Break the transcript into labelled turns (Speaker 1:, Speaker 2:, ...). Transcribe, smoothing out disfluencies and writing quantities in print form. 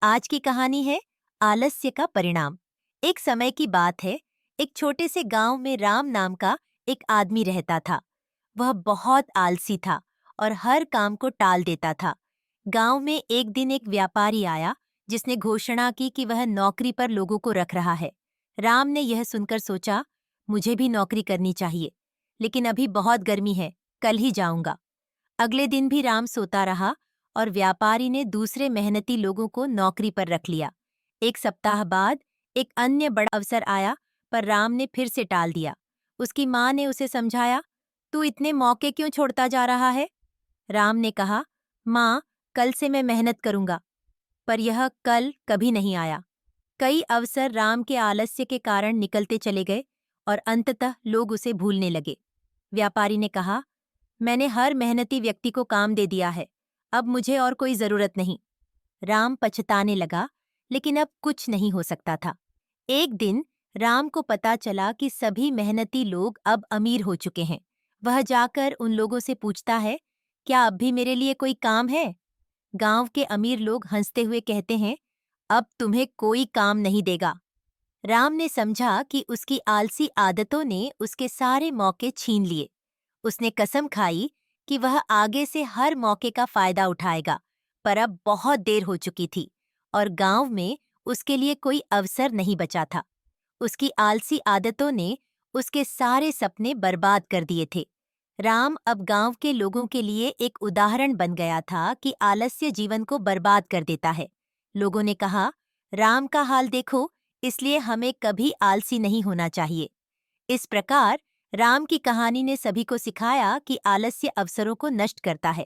Speaker 1: आज की कहानी है आलस्य का परिणाम। एक समय की बात है, एक छोटे से गांव में राम नाम का एक आदमी रहता था। वह बहुत आलसी था और हर काम को टाल देता था। गांव में एक दिन एक व्यापारी आया जिसने घोषणा की कि वह नौकरी पर लोगों को रख रहा है। राम ने यह सुनकर सोचा, मुझे भी नौकरी करनी चाहिए, लेकिन अभी बहुत गर्मी है, कल ही जाऊंगा। अगले दिन भी राम सोता रहा और व्यापारी ने दूसरे मेहनती लोगों को नौकरी पर रख लिया। एक सप्ताह बाद एक अन्य बड़ा अवसर आया, पर राम ने फिर से टाल दिया। उसकी माँ ने उसे समझाया, तू इतने मौके क्यों छोड़ता जा रहा है? राम ने कहा, माँ, कल से मैं मेहनत करूंगा। पर यह कल कभी नहीं आया। कई अवसर राम के आलस्य के कारण निकलते चले गए और अंततः लोग उसे भूलने लगे। व्यापारी ने कहा, मैंने हर मेहनती व्यक्ति को काम दे दिया है, अब मुझे और कोई जरूरत नहीं। राम पछताने लगा, लेकिन अब कुछ नहीं हो सकता था। एक दिन राम को पता चला कि सभी मेहनती लोग अब अमीर हो चुके हैं। वह जाकर उन लोगों से पूछता है, क्या अब भी मेरे लिए कोई काम है? गांव के अमीर लोग हंसते हुए कहते हैं, अब तुम्हें कोई काम नहीं देगा। राम ने समझा कि उसकी आलसी आदतों ने उसके सारे मौके छीन लिए। उसने कसम खाई कि वह आगे से हर मौके का फायदा उठाएगा, पर अब बहुत देर हो चुकी थी और गांव में उसके लिए कोई अवसर नहीं बचा था। उसकी आलसी आदतों ने उसके सारे सपने बर्बाद कर दिए थे। राम अब गांव के लोगों के लिए एक उदाहरण बन गया था कि आलस्य जीवन को बर्बाद कर देता है। लोगों ने कहा, राम का हाल देखो, इसलिए हमें कभी आलसी नहीं होना चाहिए। इस प्रकार राम की कहानी ने सभी को सिखाया कि आलस्य अवसरों को नष्ट करता है।